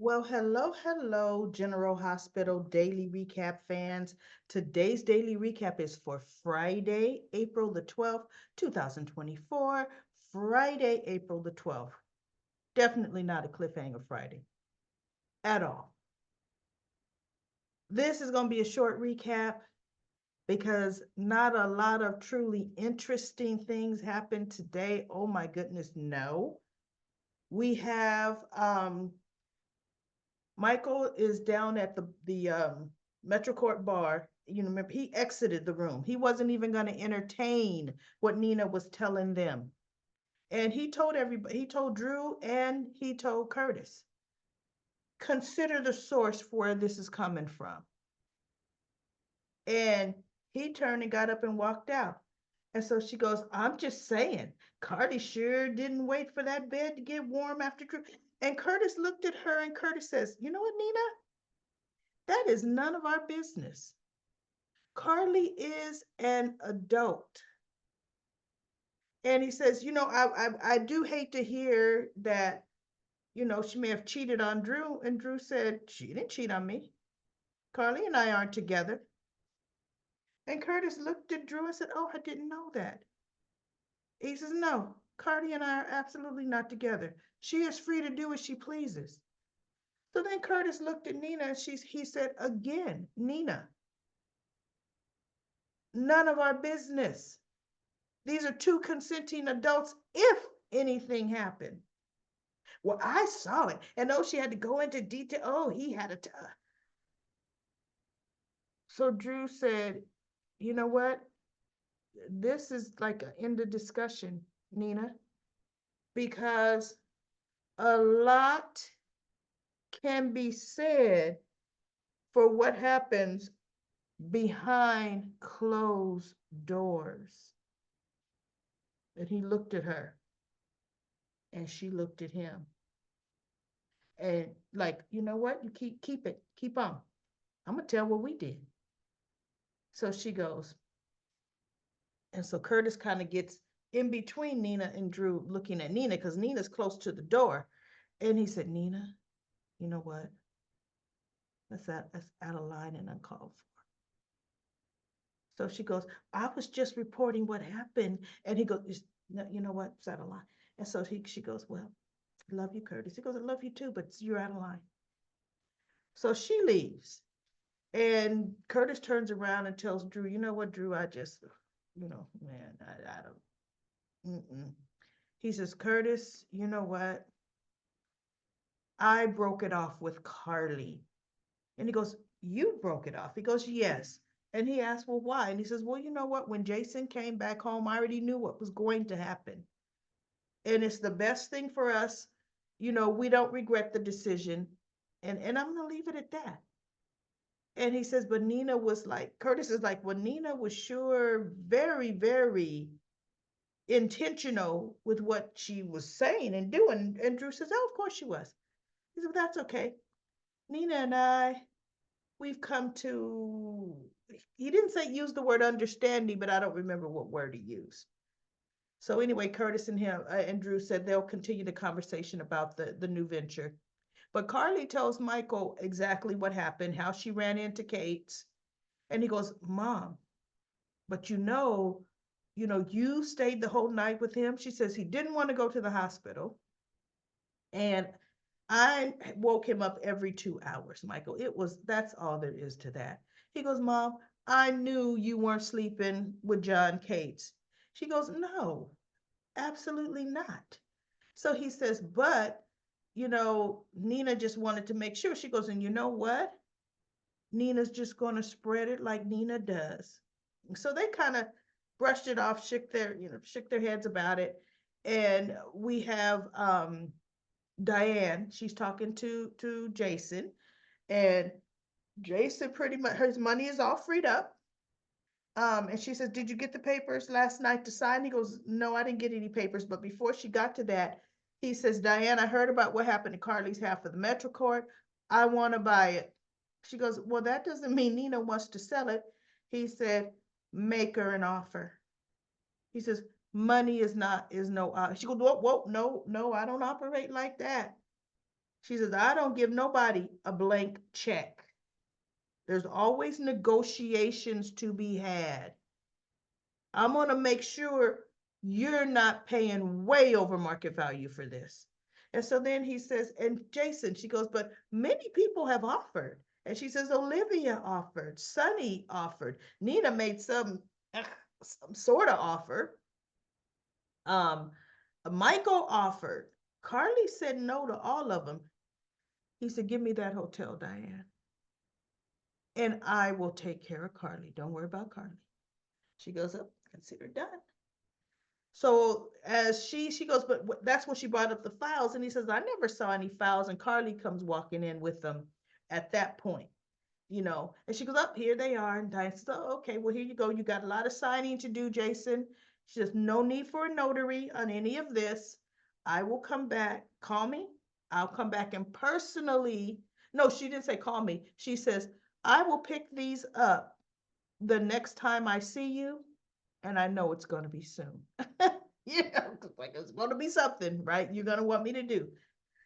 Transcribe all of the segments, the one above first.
Well, hello, General Hospital Daily Recap fans. Today's daily recap is for Friday, April the 12th, 2024. Friday, April the 12th. Definitely not a cliffhanger Friday at all. This is going to be a short recap because not a lot of truly interesting things happened today. Oh my goodness, no. We have Michael is down at the Metro Court bar. You know, remember he exited the room. He wasn't even going to entertain what Nina was telling them. And he told everybody, he told Drew and he told Curtis, consider the source for where this is coming from. And he turned and got up and walked out. And so she goes, I'm just saying, Cardi sure didn't wait for that bed to get warm after Drew. And Curtis looked at her and Curtis says, you know what, Nina? That is none of our business. Carly is an adult. And he says, I do hate to hear that, she may have cheated on Drew. And Drew said, she didn't cheat on me. Carly and I aren't together. And Curtis looked at Drew and said, oh, I didn't know that. He says, no, Carly and I are absolutely not together. She is free to do as she pleases. So then Curtis looked at Nina and he said, again, Nina, none of our business. These are two consenting adults if anything happened. Well, I saw it. And oh, she had to go into detail. Oh, he had a. So Drew said, you know what? This is like an end of discussion, Nina, because a lot can be said for what happens behind closed doors. And he looked at her and she looked at him. And like, you know what? You keep it, keep on. I'm gonna tell what we did. So she goes, and so Curtis kind of gets in between Nina and Drew looking at Nina because Nina's close to the door. And he said, Nina, you know what? That's out of line and uncalled for. So she goes, I was just reporting what happened. And he goes, no, you know what? It's out of line. And so she goes, well, I love you, Curtis. He goes, I love you too, but you're out of line. So she leaves. And Curtis turns around and tells Drew, you know what, Drew, I just, man, I don't, mm-mm. He says, Curtis, you know what? I broke it off with Carly. And he goes, you broke it off? He goes, yes. And he asked, well, why? And he says, well, you know what? When Jason came back home, I already knew what was going to happen. And it's the best thing for us. We don't regret the decision. And I'm going to leave it at that. And he says, but Nina was like, Curtis is like, well, Nina was sure very, very intentional with what she was saying and doing. And Drew says, oh, of course she was. He said, well, that's okay. Nina and I, we've come to, he didn't say use the word understanding, but I don't remember what word he used. So anyway, Curtis and him and Drew said they'll continue the conversation about the new venture. But Carly tells Michael exactly what happened, how she ran into Kate's. And he goes, Mom, but you stayed the whole night with him. She says he didn't want to go to the hospital. And I woke him up every 2 hours, Michael. That's all there is to that. He goes, Mom, I knew you weren't sleeping with John Cates. She goes, no, absolutely not. So he says, but, Nina just wanted to make sure. She goes, and you know what? Nina's just going to spread it like Nina does. So they kind of brushed it off, shook their heads about it. And we have Diane. She's talking to Jason, and Jason pretty much his money is all freed up. And she says, "Did you get the papers last night to sign?" He goes, "No, I didn't get any papers." But before she got to that, he says, "Diane, I heard about what happened to Carly's half of the Metro Court. I want to buy it." She goes, "Well, that doesn't mean Nina wants to sell it." He said, "Make her an offer." He says, "Money is no." She goes, "Whoa, whoa, no, no, I don't operate like that." She says, I don't give nobody a blank check. There's always negotiations to be had. I'm going to make sure you're not paying way over market value for this. And so then he says, and Jason, she goes, but many people have offered. And she says, Olivia offered, Sunny offered, Nina made some sort of offer. Um, Michael offered. Carly said no to all of them. He said, give me that hotel, Diane. And I will take care of Carly. Don't worry about Carly. She goes up, consider done. So as she goes, but that's when she brought up the files, and he says, I never saw any files, and Carly comes walking in with them at that point, and she goes, up here they are, and Diane says, oh, okay, well, here you go, you got a lot of signing to do, Jason. She says, no need for a notary on any of this. I will come back, call me, I'll come back and personally, no, she didn't say call me, she says, I will pick these up the next time I see you, and I know it's going to be soon. Like it's going to be something, right? You're going to want me to do.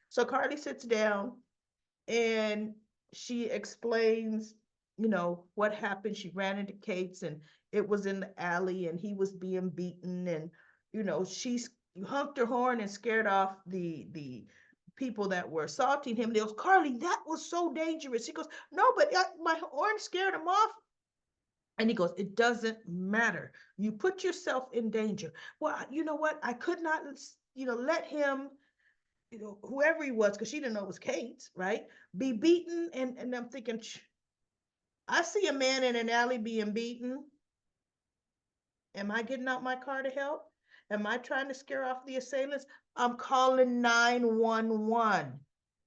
So Carly sits down and she explains, what happened. She ran into Kate's and it was in the alley and he was being beaten. And, she's honked her horn and scared off the people that were assaulting him. They goes, Carly, that was so dangerous. He goes, no, but my horn scared him off. And he goes, it doesn't matter. You put yourself in danger. Well, you know what? I could not, let him, whoever he was, because she didn't know it was Kate, right? Be beaten. And I'm thinking, I see a man in an alley being beaten. Am I getting out my car to help? Am I trying to scare off the assailants? I'm calling 911.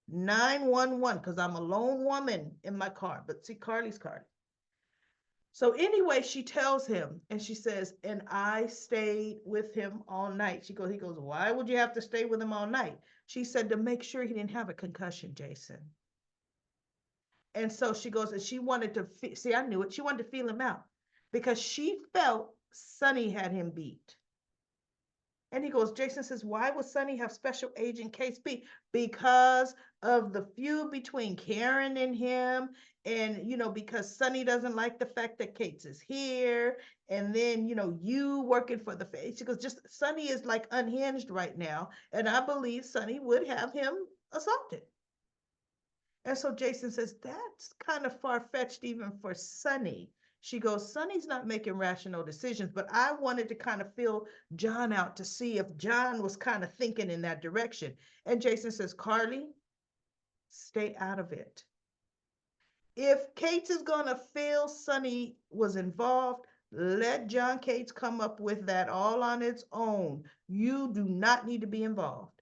911, because I'm a lone woman in my car. But see, Carly's car. So anyway, she tells him and she says, and I stayed with him all night. He goes, why would you have to stay with him all night? She said, to make sure he didn't have a concussion, Jason. And so she goes, and she wanted to see, I knew it. She wanted to feel him out because she felt Sonny had him beat. And he goes, Jason says, why would Sonny have Special Agent Case B? Because of the feud between Karen and him. And, because Sonny doesn't like the fact that Kate's is here. And then, you working for the face. She goes, just Sonny is like unhinged right now. And I believe Sonny would have him assaulted. And so Jason says, that's kind of far-fetched even for Sonny. She goes, Sonny's not making rational decisions, but I wanted to kind of feel John out to see if John was kind of thinking in that direction. And Jason says, Carly, stay out of it. If Cates is going to feel Sonny was involved, let John Cates come up with that all on its own. You do not need to be involved.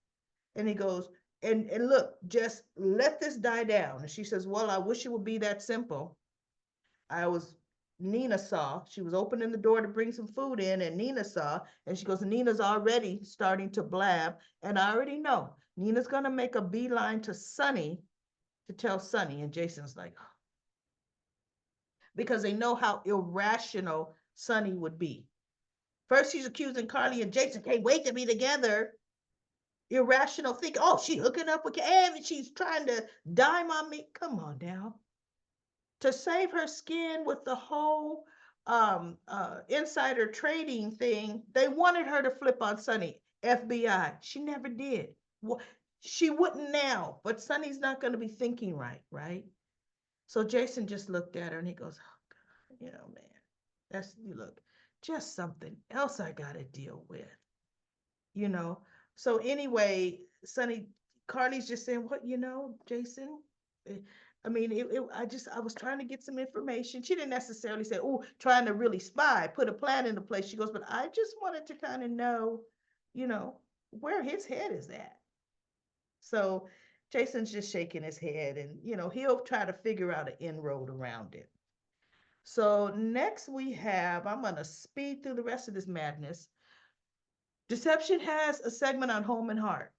And he goes, and look, just let this die down. And she says, well, I wish it would be that simple. Nina saw, she was opening the door to bring some food in, and Nina saw, and she goes, Nina's already starting to blab, and I already know Nina's gonna make a beeline to Sonny to tell Sonny, and Jason's like, oh. Because they know how irrational Sonny would be. First, she's accusing Carly and Jason can't wait to be together. Irrational thinking, oh, she hooking up with Kev and she's trying to dime on me. Come on now. To save her skin with the whole insider trading thing, they wanted her to flip on Sonny, FBI. She never did. Well, she wouldn't now, but Sonny's not going to be thinking right? So Jason just looked at her and he goes, oh, God, man, look, just something else I got to deal with, So anyway, Carly's just saying, what, Jason, I mean, I was trying to get some information. She didn't necessarily say, oh, trying to really spy, put a plan into place. She goes, but I just wanted to kind of know, where his head is at. So Jason's just shaking his head and, he'll try to figure out an inroad around it. So next I'm going to speed through the rest of this madness. Deception has a segment on home and heart,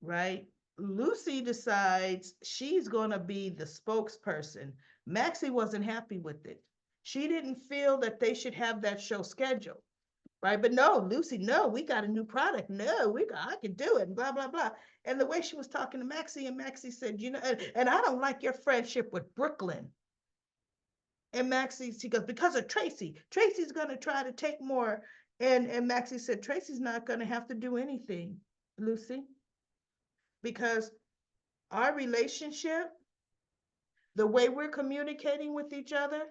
right? Lucy decides she's going to be the spokesperson. Maxie wasn't happy with it. She didn't feel that they should have that show scheduled. right? But no, Lucy, no, we got a new product. No, I can do it, and blah, blah, blah. And the way she was talking to Maxie, and Maxie said, and I don't like your friendship with Brooklyn. And Maxie, she goes, because of Tracy. Tracy's going to try to take more. And Maxie said, Tracy's not going to have to do anything, Lucy, because our relationship, the way we're communicating with each other,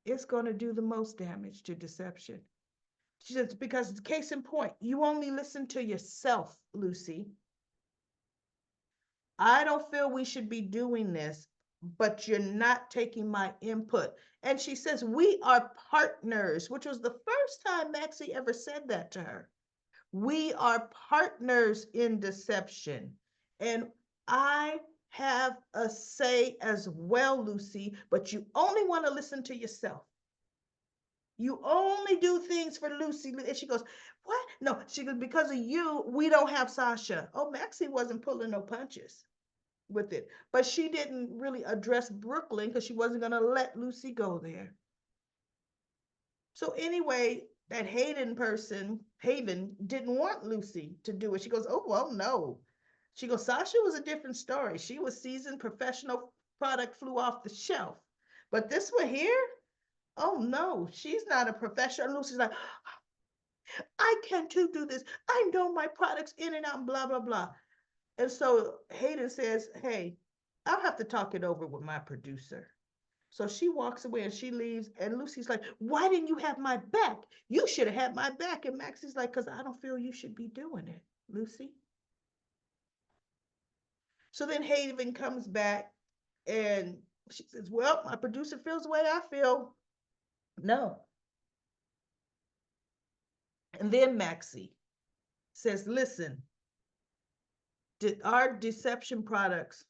it's going to do the most damage to deception. She says, because case in point, you only listen to yourself, Lucy. I don't feel we should be doing this, but you're not taking my input. And she says, we are partners, which was the first time Maxie ever said that to her. We are partners in deception. And I have a say as well, Lucy, but you only want to listen to yourself. You only do things for Lucy. And she goes, what? No, she goes, because of you, we don't have Sasha. Oh, Maxie wasn't pulling no punches with it. But she didn't really address Brooklyn because she wasn't going to let Lucy go there. So anyway, that Haven didn't want Lucy to do it. She goes, oh, well, no. She goes, Sasha was a different story. She was seasoned, professional, product flew off the shelf. But this one here, oh no, she's not a professional. Lucy's like, I can too do this. I know my products in and out, and blah, blah, blah. And so Hayden says, hey, I'll have to talk it over with my producer. So she walks away and she leaves. And Lucy's like, why didn't you have my back? You should have had my back. And Maxie's like, because I don't feel you should be doing it, Lucy. So then Haven comes back and she says, well, my producer feels the way I feel. No. And then Maxie says, listen, our deception products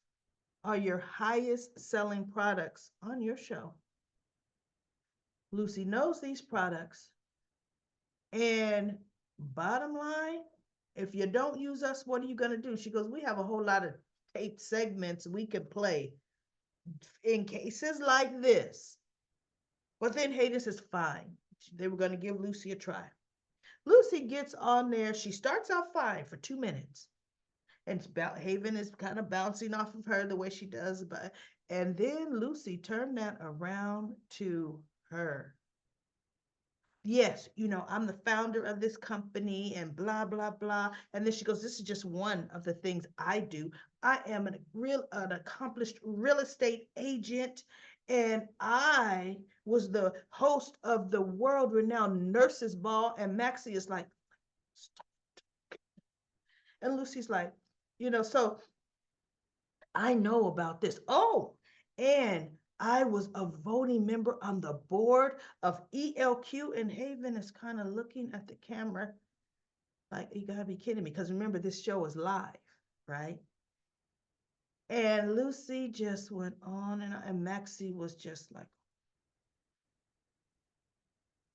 are your highest selling products on your show. Lucy knows these products. And bottom line, if you don't use us, what are you going to do? She goes, we have a whole lot of tape segments we can play in cases like this. But then Hayden says, fine. They were going to give Lucy a try. Lucy gets on there. She starts out fine for 2 minutes. And Haven is kind of bouncing off of her the way she does. And then Lucy turned that around to her. Yes, I'm the founder of this company and blah, blah, blah. And then she goes, this is just one of the things I do. I am an accomplished real estate agent. And I was the host of the world-renowned Nurses Ball. And Maxie is like, stop. And Lucy's like, so I know about this. Oh, and I was a voting member on the board of ELQ, and Haven is kind of looking at the camera like, you gotta be kidding me. Because remember, this show is live, right? And Lucy just went on and Maxie was just like,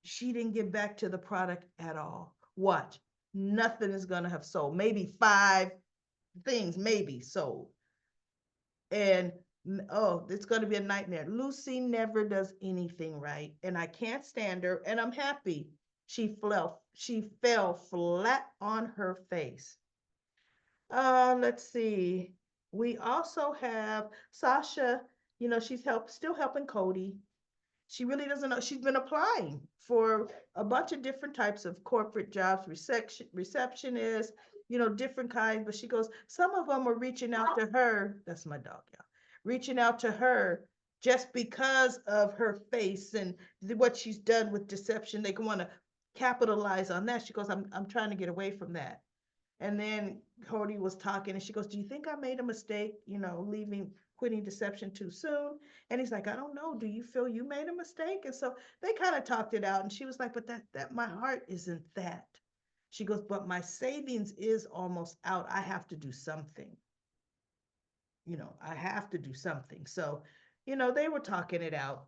she didn't get back to the product at all. Watch, nothing is gonna have sold. Maybe 5 things, maybe sold. And oh, it's going to be a nightmare. Lucy never does anything right, and I can't stand her, and I'm happy she fell flat on her face. Let's see. We also have Sasha, she's still helping Cody. She really doesn't know. She's been applying for a bunch of different types of corporate jobs, receptionist, different kinds. But she goes, some of them are reaching out to her. That's my dog, yeah. Reaching out to her just because of her face and what she's done with deception. They want to capitalize on that. She goes, I'm trying to get away from that. And then Cody was talking and she goes, do you think I made a mistake, quitting deception too soon? And he's like, I don't know. Do you feel you made a mistake? And so they kind of talked it out. And she was like, but that my heart isn't that. She goes, but my savings is almost out. I have to do something. I have to do something. So, they were talking it out.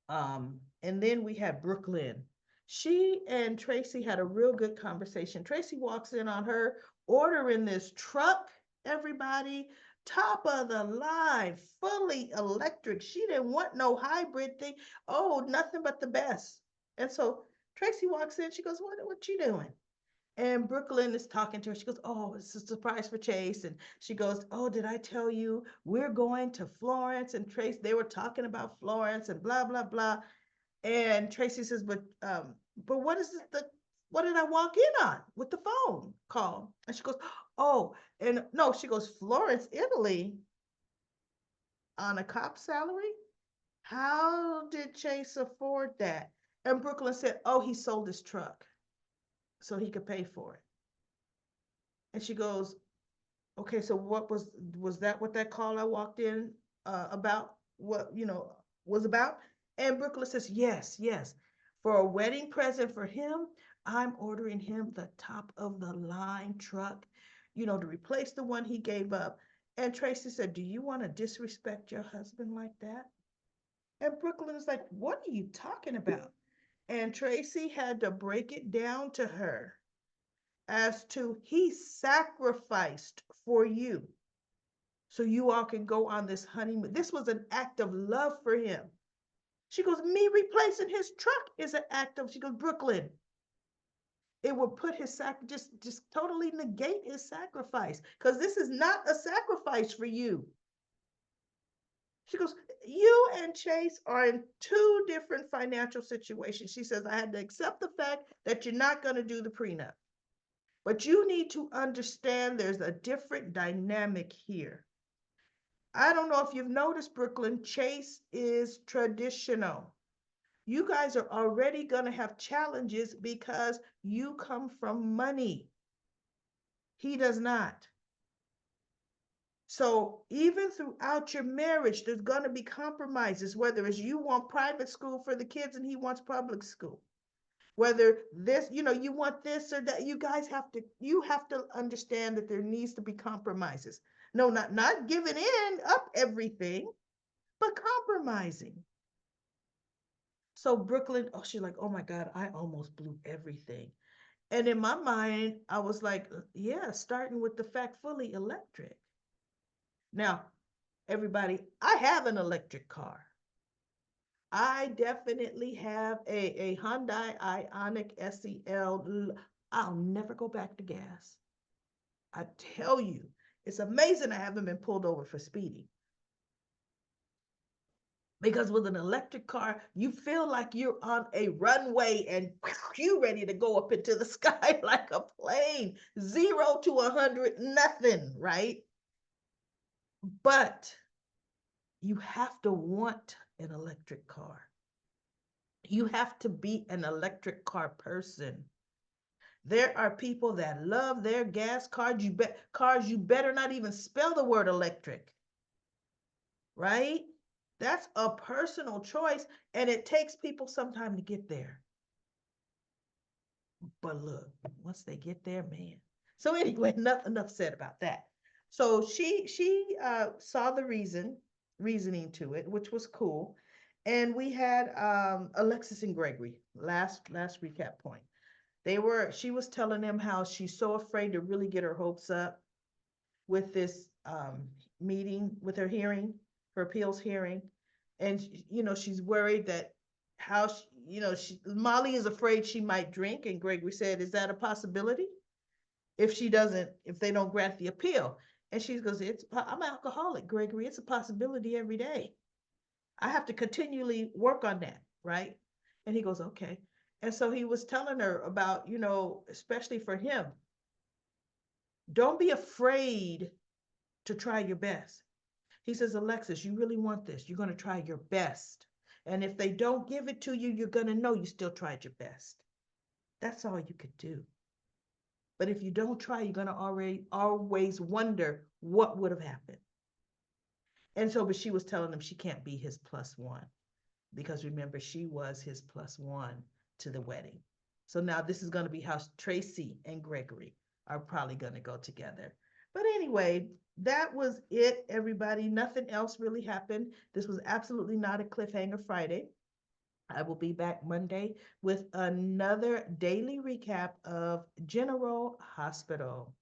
And then we had Brooklyn. She and Tracy had a real good conversation. Tracy walks in on her ordering this truck, everybody, top of the line, fully electric. She didn't want no hybrid thing. Oh, nothing but the best. And so Tracy walks in. She goes, what you doing? And Brooklyn is talking to her. She goes, oh, it's a surprise for Chase. And she goes, oh, did I tell you we're going to Florence? And Trace, they were talking about Florence and blah, blah, blah. And Tracy says, but what is what did I walk in on with the phone call? And she goes, oh, and no, she goes, Florence, Italy on a cop salary? How did Chase afford that? And Brooklyn said, oh, he sold his truck so he could pay for it. And she goes, okay, so was that what that call I walked in about? What was about? And Brooklyn says, yes, yes. For a wedding present for him, I'm ordering him the top of the line truck, to replace the one he gave up. And Tracy said, do you want to disrespect your husband like that? And Brooklyn is like, what are you talking about? And Tracy had to break it down to her as to he sacrificed for you so you all can go on this honeymoon. This was an act of love for him. She goes, me replacing his truck is an act of, she goes, Brooklyn, it will put his just totally negate his sacrifice, because this is not a sacrifice for you. She goes, you and Chase are in two different financial situations. She says, I had to accept the fact that you're not going to do the prenup. But you need to understand there's a different dynamic here. I don't know if you've noticed, Brooklyn, Chase is traditional. You guys are already going to have challenges because you come from money. He does not. So even throughout your marriage, there's going to be compromises, whether it's you want private school for the kids and he wants public school. Whether this, you want this or that, you have to understand that there needs to be compromises. No, not giving in up everything, but compromising. So Brooklyn, oh, she's like, oh my God, I almost blew everything. And in my mind, I was like, yeah, starting with the fact fully electric. Now, everybody, I have an electric car. I definitely have a Hyundai Ioniq SEL. I'll never go back to gas. I tell you, it's amazing I haven't been pulled over for speeding. Because with an electric car, you feel like you're on a runway and you're ready to go up into the sky like a plane. 0 to 100, nothing, right? But you have to want an electric car. You have to be an electric car person. There are people that love their gas cars. You better not even spell the word electric, right? That's a personal choice, and it takes people some time to get there. But look, once they get there, man. So anyway, enough said about that. So she saw the reasoning to it, which was cool. And we had Alexis and Gregory, last recap point. She was telling them how she's so afraid to really get her hopes up with this meeting, with her hearing, her appeals hearing. And she's worried that Molly is afraid she might drink. And Gregory said, is that a possibility if they don't grant the appeal? And she goes, I'm an alcoholic, Gregory. It's a possibility every day. I have to continually work on that, right? And he goes, okay. And so he was telling her about, especially for him, don't be afraid to try your best. He says, Alexis, you really want this. You're going to try your best. And if they don't give it to you, you're going to know you still tried your best. That's all you could do. But if you don't try, you're going to always wonder what would have happened. And so, but she was telling him she can't be his +1, because remember, she was his +1 to the wedding. So now this is going to be how Tracy and Gregory are probably going to go together. But anyway, that was it, everybody. Nothing else really happened. This was absolutely not a cliffhanger Friday. I will be back Monday with another daily recap of General Hospital.